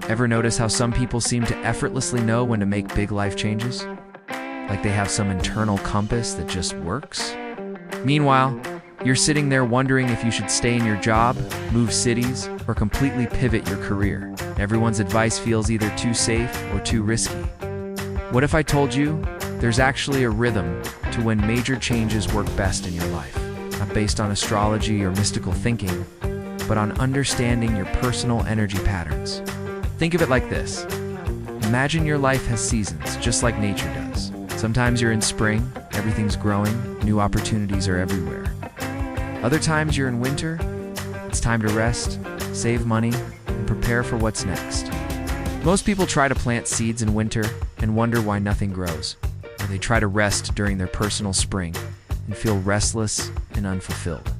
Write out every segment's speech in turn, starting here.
Ever notice how some people seem to effortlessly know when to make big life changes? Like they have some internal compass that just works? Meanwhile, you're sitting there wondering if you should stay in your job, move cities, or completely pivot your career. Everyone's advice feels either too safe or too risky. What if I told you there's actually a rhythm to when major changes work best in your life? Not based on astrology or mystical thinking, but on understanding your personal energy patterns. Think of it like this. Imagine your life has seasons, just like nature does. Sometimes you're in spring, everything's growing, new opportunities are everywhere. Other times you're in winter, it's time to rest, save money, and prepare for what's next. Most people try to plant seeds in winter and wonder why nothing grows. Or they try to rest during their personal spring and feel restless and unfulfilled.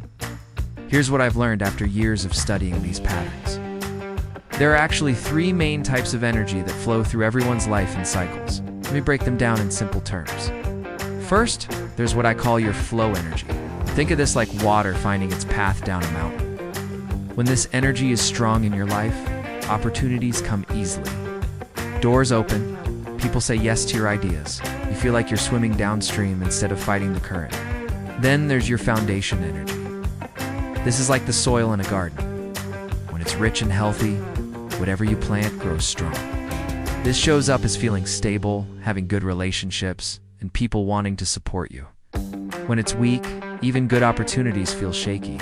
Here's what I've learned after years of studying these patterns. There are actually three main types of energy that flow through everyone's life in cycles. Let me break them down in simple terms. First, there's what I call your flow energy. Think of this like water finding its path down a mountain. When this energy is strong in your life, opportunities come easily. Doors open, people say yes to your ideas. You feel like you're swimming downstream instead of fighting the current. Then there's your foundation energy. This is like the soil in a garden. When it's rich and healthy, whatever you plant grows strong. This shows up as feeling stable, having good relationships, and people wanting to support you. When it's weak, even good opportunities feel shaky.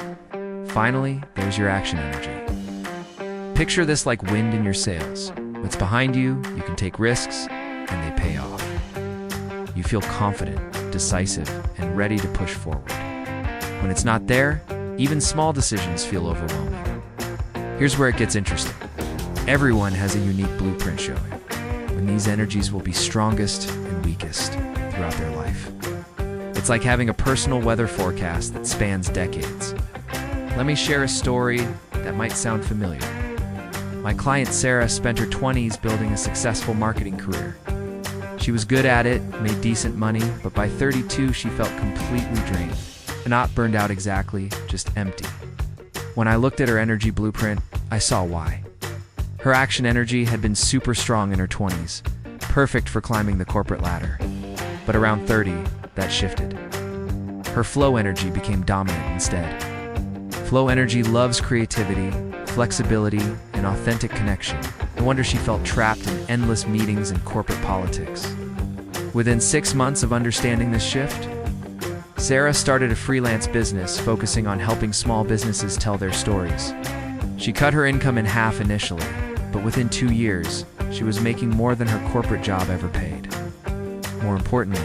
Finally, there's your action energy. Picture this like wind in your sails. When it's behind you, you can take risks, and they pay off. You feel confident, decisive, and ready to push forward. When it's not there, even small decisions feel overwhelming. Here's where it gets interesting. Everyone has a unique blueprint showing when these energies will be strongest and weakest throughout their life. It's like having a personal weather forecast that spans decades. Let me share a story that might sound familiar. My client Sarah spent her 20s building a successful marketing career. She was good at it, made decent money, but by 32 she felt completely drained. Not burned out exactly, just empty. When I looked at her energy blueprint, I saw why. Her action energy had been super strong in her 20s, perfect for climbing the corporate ladder. But around 30, that shifted. Her flow energy became dominant instead. Flow energy loves creativity, flexibility, and authentic connection. No wonder she felt trapped in endless meetings and corporate politics. Within 6 months of understanding this shift, Sarah started a freelance business focusing on helping small businesses tell their stories. She cut her income in half initially, but within 2 years, she was making more than her corporate job ever paid. More importantly,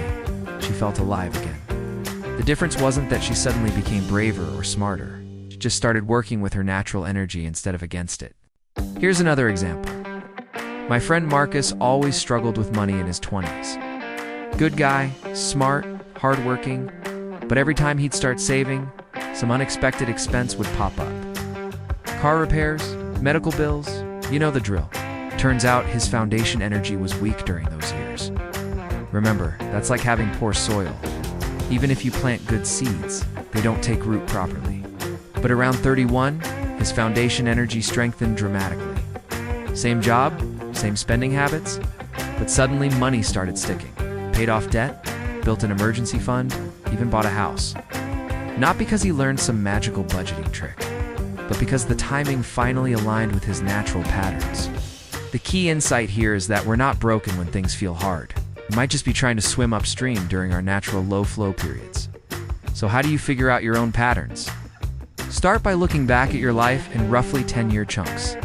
she felt alive again. The difference wasn't that she suddenly became braver or smarter. She just started working with her natural energy instead of against it. Here's another example. My friend Marcus always struggled with money in his 20s. Good guy, smart, hardworking, but every time he'd start saving, some unexpected expense would pop up. Car repairs, medical bills, you know the drill. Turns out his foundation energy was weak during those years. Remember, that's like having poor soil. Even if you plant good seeds, they don't take root properly. But around 31, his foundation energy strengthened dramatically. Same job, same spending habits, but suddenly money started sticking. Paid off debt, built an emergency fund, even bought a house. Not because he learned some magical budgeting trick, but because the timing finally aligned with his natural patterns. The key insight here is that we're not broken when things feel hard. We might just be trying to swim upstream during our natural low flow periods. So how do you figure out your own patterns? Start by looking back at your life in roughly 10-year chunks.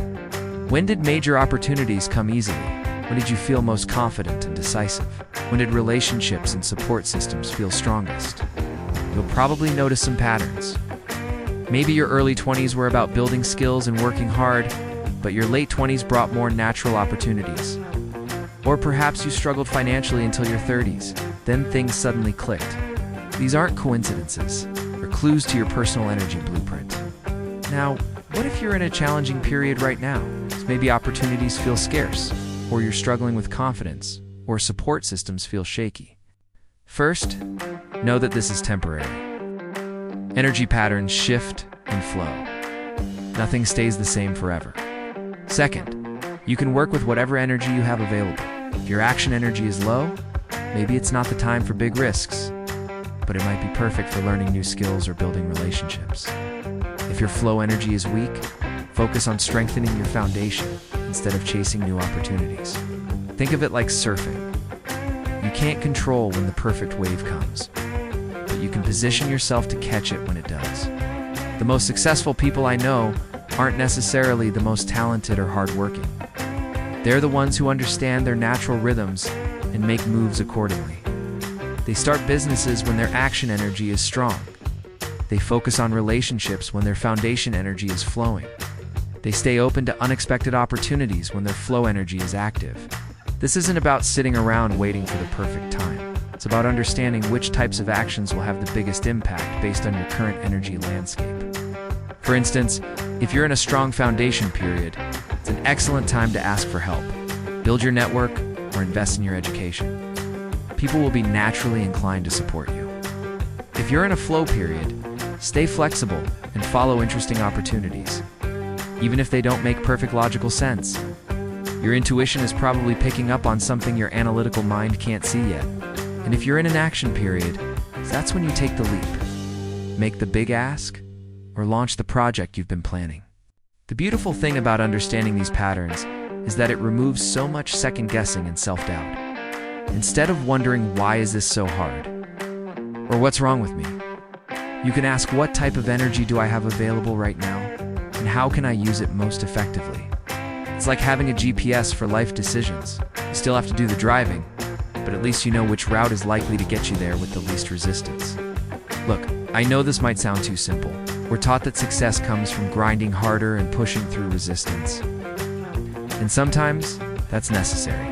When did major opportunities come easily? When did you feel most confident and decisive? When did relationships and support systems feel strongest? You'll probably notice some patterns. Maybe your early 20s were about building skills and working hard, but your late 20s brought more natural opportunities. Or perhaps you struggled financially until your 30s, then things suddenly clicked. These aren't coincidences, they're clues to your personal energy blueprint. Now, what if you're in a challenging period right now? Maybe opportunities feel scarce, or you're struggling with confidence, or support systems feel shaky. First, know that this is temporary. Energy patterns shift and flow. Nothing stays the same forever. Second, You can work with whatever energy you have available. If your action energy is low, maybe it's not the time for big risks, but it might be perfect for learning new skills or building relationships. If your flow energy is weak, focus on strengthening your foundation instead of chasing new opportunities. Think of it like surfing. You can't control when the perfect wave comes, but you can position yourself to catch it when it does. The most successful people I know aren't necessarily the most talented or hardworking. They're the ones who understand their natural rhythms and make moves accordingly. They start businesses when their action energy is strong. They focus on relationships when their foundation energy is flowing. They stay open to unexpected opportunities when their flow energy is active. This isn't about sitting around waiting for the perfect time. It's about understanding which types of actions will have the biggest impact based on your current energy landscape. For instance, if you're in a strong foundation period, it's an excellent time to ask for help, build your network, or invest in your education. People will be naturally inclined to support you. If you're in a flow period, stay flexible and follow interesting opportunities, even if they don't make perfect logical sense. Your intuition is probably picking up on something your analytical mind can't see yet. And if you're in an action period, that's when you take the leap. Make the big ask, or launch the project you've been planning. The beautiful thing about understanding these patterns is that it removes so much second-guessing and self-doubt. Instead of wondering, why is this so hard? Or what's wrong with me? You can ask, what type of energy do I have available right now? And how can I use it most effectively? It's like having a GPS for life decisions. You still have to do the driving, but at least you know which route is likely to get you there with the least resistance. Look, I know this might sound too simple. We're taught that success comes from grinding harder and pushing through resistance. And sometimes, that's necessary.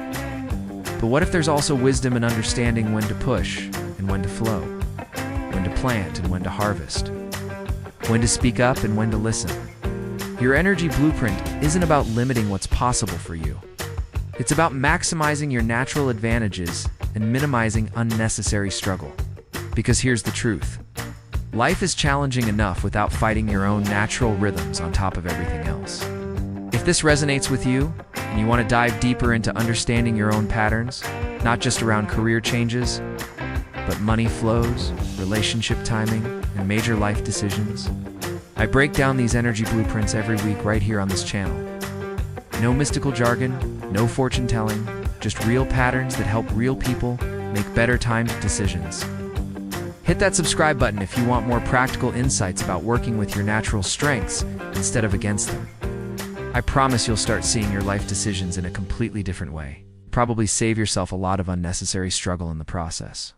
But what if there's also wisdom in understanding when to push and when to flow, when to plant and when to harvest, when to speak up and when to listen? Your energy blueprint isn't about limiting what's possible for you. It's about maximizing your natural advantages and minimizing unnecessary struggle. Because here's the truth. Life is challenging enough without fighting your own natural rhythms on top of everything else. If this resonates with you, and you want to dive deeper into understanding your own patterns, not just around career changes, but money flows, relationship timing, and major life decisions, I break down these energy blueprints every week right here on this channel. No mystical jargon, no fortune telling, just real patterns that help real people make better timed decisions. Hit that subscribe button if you want more practical insights about working with your natural strengths instead of against them. I promise you'll start seeing your life decisions in a completely different way. Probably save yourself a lot of unnecessary struggle in the process.